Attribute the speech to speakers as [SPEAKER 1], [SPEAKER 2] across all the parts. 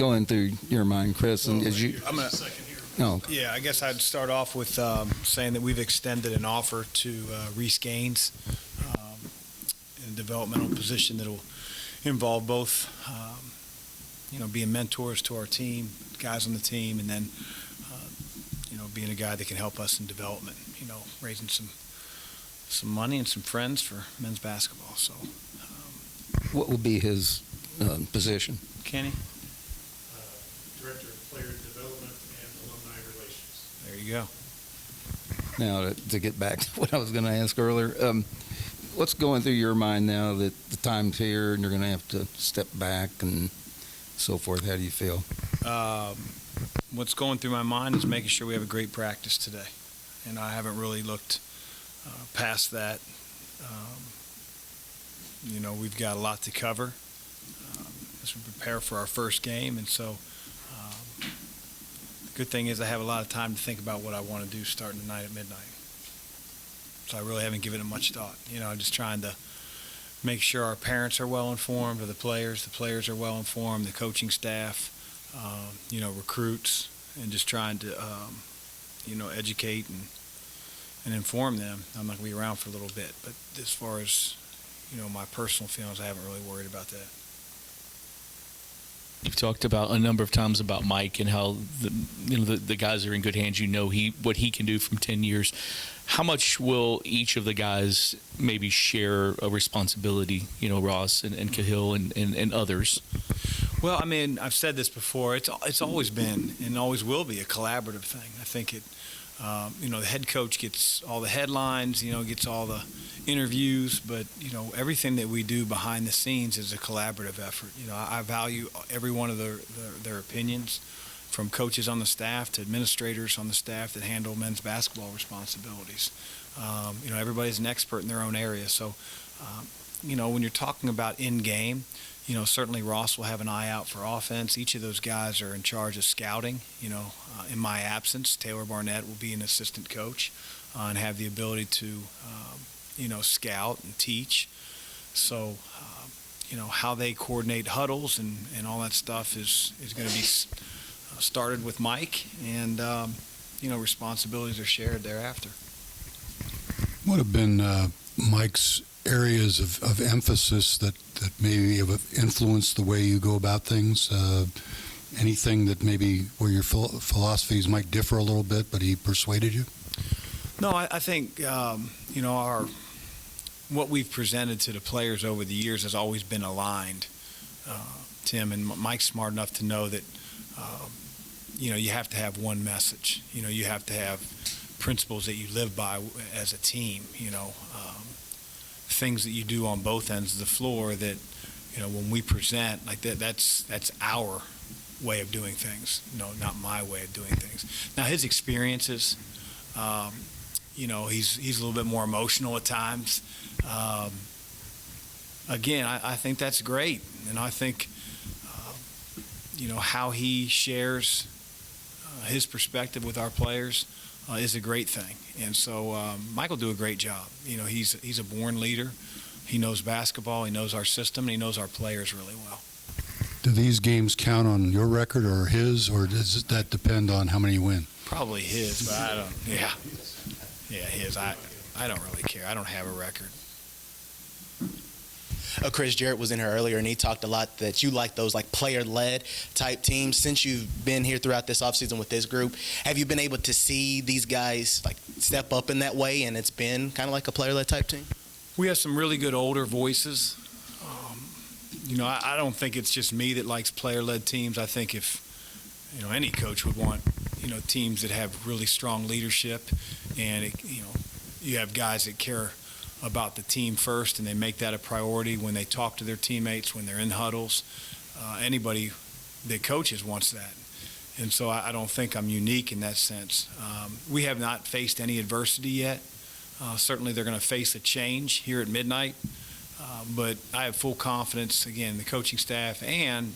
[SPEAKER 1] going through your mind, Chris? And as you,
[SPEAKER 2] I'm gonna.
[SPEAKER 1] no,
[SPEAKER 2] Yeah, I guess I'd start off with saying that we've extended an offer to Reese Gaines in a developmental position that will involve both, being mentors to our team, guys on the team, and then, being a guy that can help us in development, raising some money and some friends for men's basketball. So,
[SPEAKER 1] what will be his position?
[SPEAKER 2] Kenny?
[SPEAKER 3] Director of Player Development and Alumni Relations.
[SPEAKER 2] There you go.
[SPEAKER 1] Now, to get back to what I was going to ask earlier, what's going through your mind now that the time's here and you're going to have to step back and so forth? How do you feel?
[SPEAKER 2] What's going through my mind is making sure we have a great practice today. And I haven't really looked past that. We've got a lot to cover as we prepare for our first game. And so the good thing is I have a lot of time to think about what I want to do starting tonight at midnight. So I really haven't given it much thought. I'm just trying to make sure our parents are well informed of the players are well informed, the coaching staff, recruits, and just trying to, educate and inform them. I'm not going to be around for a little bit, but as far as, my personal feelings, I haven't really worried about that.
[SPEAKER 4] You've talked about a number of times about Mike and how the guys are in good hands. What he can do from 10 years. How much will each of the guys maybe share a responsibility? Ross and Cahill and others.
[SPEAKER 2] Well, I mean, I've said this before. It's always been and always will be a collaborative thing. I think it. The head coach gets all the headlines, gets all the interviews, but, everything that we do behind the scenes is a collaborative effort. I value every one of their opinions, from coaches on the staff to administrators on the staff that handle men's basketball responsibilities. Everybody's an expert in their own area. So, when you're talking about in-game, certainly Ross will have an eye out for offense. Each of those guys are in charge of scouting. In my absence, Taylor Barnett will be an assistant coach and have the ability to, scout and teach. So, how they coordinate huddles and all that stuff is going to be started with Mike, and, responsibilities are shared thereafter.
[SPEAKER 5] What have been Mike's areas of emphasis that maybe have influenced the way you go about things? Anything that maybe where your philosophies might differ a little bit, but he persuaded you?
[SPEAKER 2] No, I think, what we've presented to the players over the years has always been aligned, Tim, and Mike's smart enough to know that, you have to have one message. You have to have principles that you live by as a team, things that you do on both ends of the floor that, when we present like that's our way of doing things, not my way of doing things. Now, his experiences, he's a little bit more emotional at times. Again, I think that's great. And I think, how he shares his perspective with our players is a great thing. And so Mike will do a great job. He's a born leader. He knows basketball. He knows our system. And he knows our players really well.
[SPEAKER 5] Do these games count on your record or his, or does that depend on how many you win?
[SPEAKER 2] Probably his, but I don't. Yeah, his. I don't really care. I don't have a record.
[SPEAKER 6] Chris, Jarrett was in here earlier, and he talked a lot that you like those player-led type teams. Since you've been here throughout this offseason with this group, have you been able to see these guys step up in that way, and it's been kind of like a player-led type team?
[SPEAKER 2] We have some really good older voices. I don't think it's just me that likes player-led teams. I think if any coach would want teams that have really strong leadership, and you have guys that care about the team first, and they make that a priority when they talk to their teammates, when they're in huddles. Anybody that coaches wants that. And so I don't think I'm unique in that sense. We have not faced any adversity yet. Certainly they're going to face a change here at midnight. But I have full confidence, again, the coaching staff and,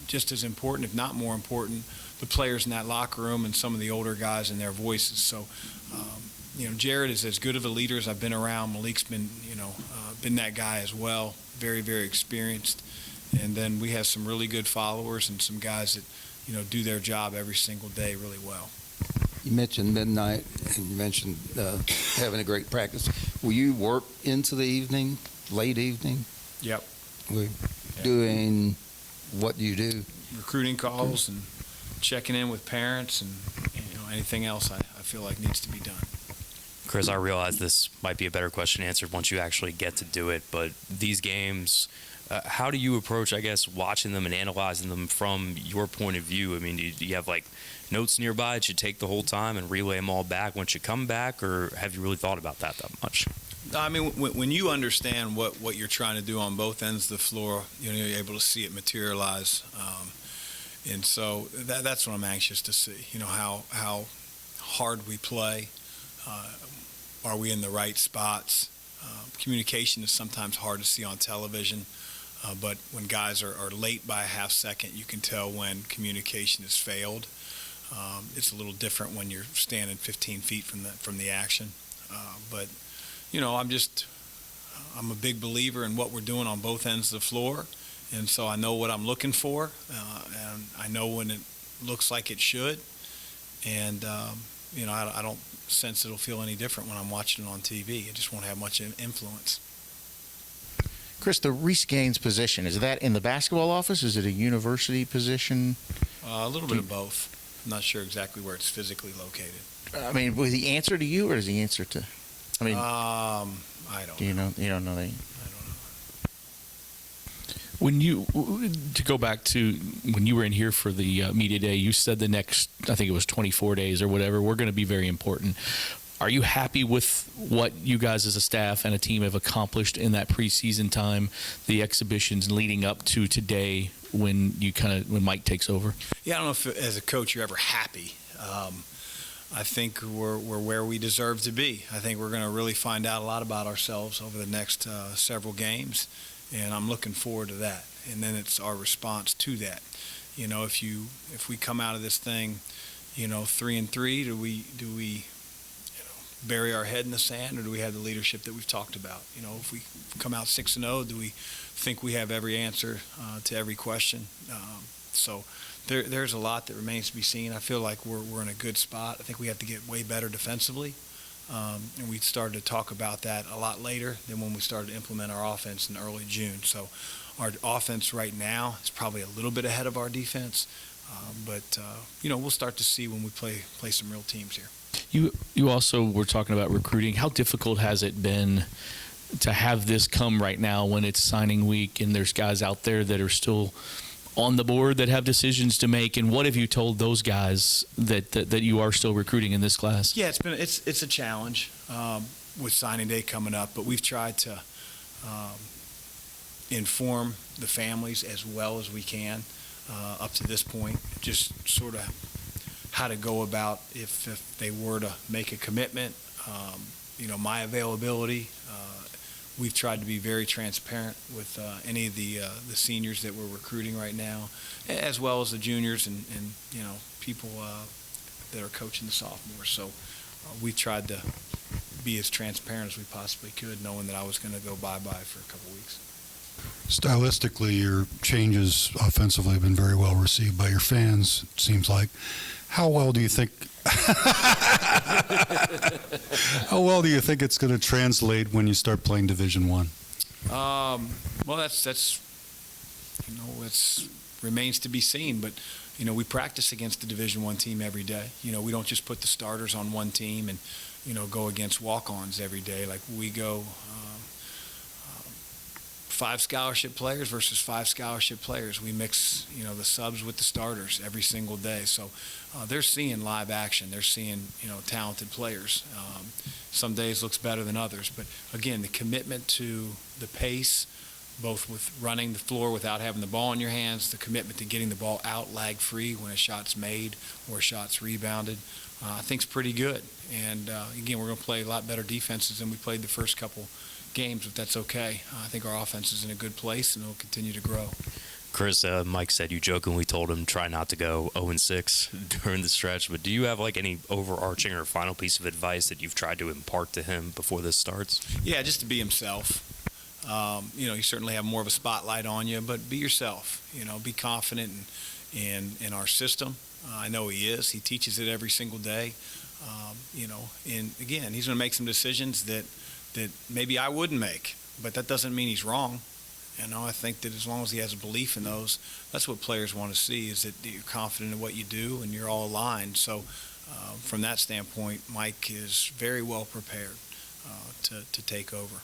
[SPEAKER 2] just as important, if not more important, the players in that locker room and some of the older guys and their voices. So, Jared is as good of a leader as I've been around. Malik's been, been that guy as well, very, very experienced. And then we have some really good followers and some guys that, do their job every single day really well.
[SPEAKER 1] You mentioned midnight, and you mentioned having a great practice. Will you work into the evening, late evening?
[SPEAKER 2] Yep.
[SPEAKER 1] Doing what do you do?
[SPEAKER 2] Recruiting calls and checking in with parents and anything else I feel like needs to be done.
[SPEAKER 7] Chris, I realize this might be a better question answered once you actually get to do it, but these games, how do you approach, I guess, watching them and analyzing them from your point of view? I mean, do you have, like, notes nearby that you take the whole time and relay them all back once you come back, or have you really thought about that much?
[SPEAKER 2] I mean, when you understand what you're trying to do on both ends of the floor, you're able to see it materialize. And so that's what I'm anxious to see, how hard we play. Are we in the right spots? Communication is sometimes hard to see on television, but when guys are late by a half second, you can tell when communication has failed. It's a little different when you're standing 15 feet from the action. But I'm a big believer in what we're doing on both ends of the floor, and so I know what I'm looking for, and I know when it looks like it should, and I don't sense it'll feel any different when I'm watching it on TV. It just won't have much influence.
[SPEAKER 8] Chris, the Reese Gaines position, is that in the basketball office? Is it a university position?
[SPEAKER 2] A little bit of both. I'm not sure exactly where it's physically located.
[SPEAKER 8] I mean, will he answer to you, or does he answer to? I mean,
[SPEAKER 2] I don't.
[SPEAKER 8] do you know? You don't know that.
[SPEAKER 2] I don't know.
[SPEAKER 4] To go back to when you were in here for the media day, you said the next, I think it was 24 days or whatever, we're going to be very important. Are you happy with what you guys as a staff and a team have accomplished in that preseason time, the exhibitions leading up to today when Mike takes over?
[SPEAKER 2] Yeah, I don't know if as a coach you're ever happy. I think we're where we deserve to be. I think we're going to really find out a lot about ourselves over the next several games, and I'm looking forward to that. And then it's our response to that. If we come out of this thing, 3-3, do we bury our head in the sand, or do we have the leadership that we've talked about? If we come out 6-0, do we think we have every answer to every question? So there's a lot that remains to be seen. I feel like we're in a good spot. I think we have to get way better defensively, and we started to talk about that a lot later than when we started to implement our offense in early June. So our offense right now is probably a little bit ahead of our defense, but we'll start to see when we play some real teams here.
[SPEAKER 4] You also were talking about recruiting. How difficult has it been to have this come right now when it's signing week and there's guys out there that are still on the board that have decisions to make? And what have you told those guys that you are still recruiting in this class?
[SPEAKER 2] Yeah, it's a challenge with signing day coming up, but we've tried to inform the families as well as we can up to this point, just sort of how to go about if they were to make a commitment, my availability. We've tried to be very transparent with any of the seniors that we're recruiting right now, as well as the juniors and people that are coaching the sophomores. So we've tried to be as transparent as we possibly could, knowing that I was going to go bye-bye for a couple weeks.
[SPEAKER 5] Stylistically, your changes offensively have been very well received by your fans, it seems like. How well do you think it's going to translate when you start playing Division I?
[SPEAKER 2] Well, that's remains to be seen. But we practice against the Division I team every day. We don't just put the starters on one team and go against walk-ons every day. Like we go 5 scholarship players versus 5 scholarship players. We mix the subs with the starters every single day. So they're seeing live action. They're seeing talented players. Some days looks better than others, but again, the commitment to the pace, both with running the floor without having the ball in your hands, the commitment to getting the ball out lag free when a shot's made or a shot's rebounded, I think is pretty good. And again, we're going to play a lot better defenses than we played the first couple games, but that's okay. I think our offense is in a good place and it'll continue to grow.
[SPEAKER 7] Chris, Mike said you jokingly told him try not to go 0-6 during the stretch, but do you have like any overarching or final piece of advice that you've tried to impart to him before this starts?
[SPEAKER 2] Yeah, just to be himself. You certainly have more of a spotlight on you, but be yourself. Be confident in our system. I know he is. He teaches it every single day. And again, he's going to make some decisions that maybe I wouldn't make, but that doesn't mean he's wrong. I think that as long as he has a belief in those, that's what players want to see, is that you're confident in what you do and you're all aligned. So from that standpoint, Mike is very well prepared to take over.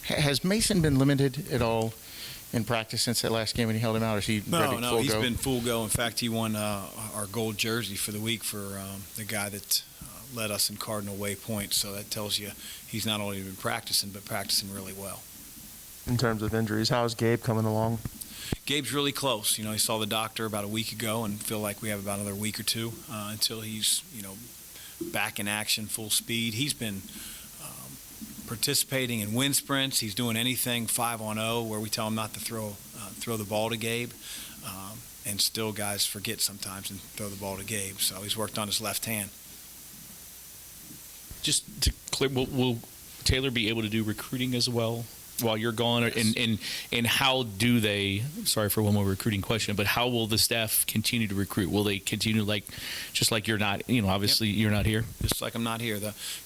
[SPEAKER 8] Has Mason been limited at all in practice since that last game when you held him out? Or is he ready
[SPEAKER 2] No,
[SPEAKER 8] full
[SPEAKER 2] he's
[SPEAKER 8] go?
[SPEAKER 2] been full go. In fact, he won our gold jersey for the week for the guy that led us in Cardinal Waypoint. So that tells you he's not only been practicing, but practicing really well.
[SPEAKER 9] In terms of injuries, how is Gabe coming along?
[SPEAKER 2] Gabe's really close. He saw the doctor about a week ago and feel like we have about another week or two until he's, back in action, full speed. He's been participating in wind sprints. He's doing anything 5-on-0 where we tell him not to throw the ball to Gabe. And still guys forget sometimes and throw the ball to Gabe. So he's worked on his left hand.
[SPEAKER 4] Just to clear, will Taylor be able to do recruiting as well while you're gone?
[SPEAKER 2] Yes.
[SPEAKER 4] And how do they, sorry for one more recruiting question, but how will the staff continue to recruit? Will they continue just like you're not, obviously You're not here?
[SPEAKER 2] Just like I'm not here.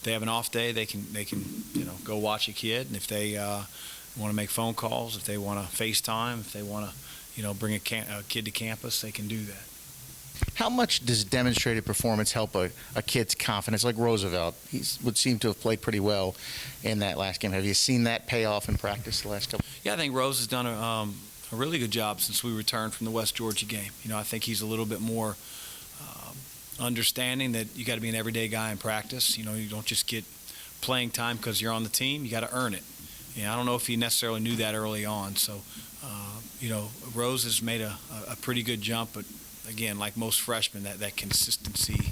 [SPEAKER 2] They have an off day, they can go watch a kid, and if they want to make phone calls, if they want to FaceTime, if they want to bring a kid to campus, they can do that.
[SPEAKER 8] How much does demonstrated performance help a kid's confidence? Like Roosevelt, he would seem to have played pretty well in that last game. Have you seen that pay off in practice the last couple?
[SPEAKER 2] Yeah, I think Rose has done a really good job since we returned from the West Georgia game. I think he's a little bit more understanding that you got to be an everyday guy in practice. You don't just get playing time because you're on the team. You got to earn it. I don't know if he necessarily knew that early on. So, Rose has made a pretty good jump, but again, like most freshmen, that consistency,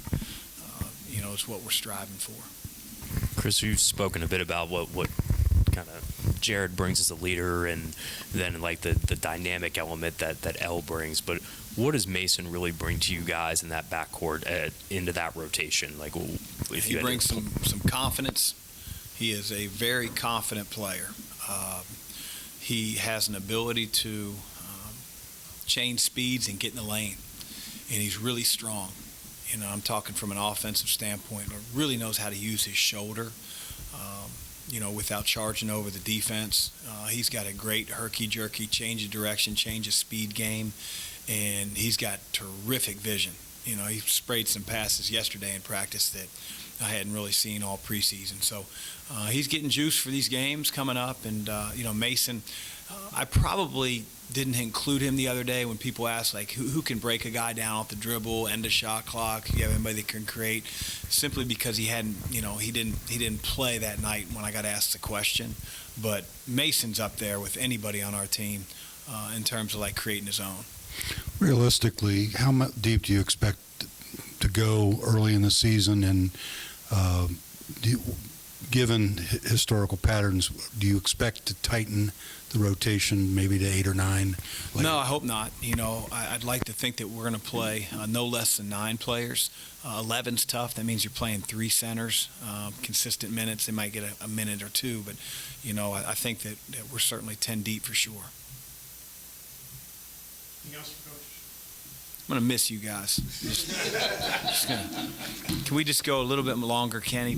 [SPEAKER 2] is what we're striving for.
[SPEAKER 7] Chris, you've spoken a bit about what kind of Jared brings as a leader, and then like the dynamic element that L brings. But what does Mason really bring to you guys in that backcourt into that rotation? Like, if
[SPEAKER 2] he brings some confidence. He is a very confident player. He has an ability to change speeds and get in the lane. And he's really strong. I'm talking from an offensive standpoint, but really knows how to use his shoulder, without charging over the defense. He's got a great herky-jerky change of direction, change of speed game, and he's got terrific vision. He sprayed some passes yesterday in practice that I hadn't really seen all preseason. So he's getting juice for these games coming up. And, Mason, I probably didn't include him the other day when people asked, like, who can break a guy down off the dribble, end a shot clock, you have anybody that can create, simply because he hadn't, he didn't play that night when I got asked the question. But Mason's up there with anybody on our team in terms of, like, creating his own.
[SPEAKER 5] Realistically, how deep do you expect to go early in the season? And given historical patterns, do you expect to tighten the rotation maybe to 8 or 9?
[SPEAKER 2] No, I hope not. I'd like to think that we're going to play no less than 9 players. 11's tough. That means you're playing 3 centers, consistent minutes. They might get a minute or 2, but I think that we're certainly 10 deep for sure.
[SPEAKER 3] Anything else for Coach?
[SPEAKER 2] I'm going to miss you guys. Can we just go a little bit longer, Kenny?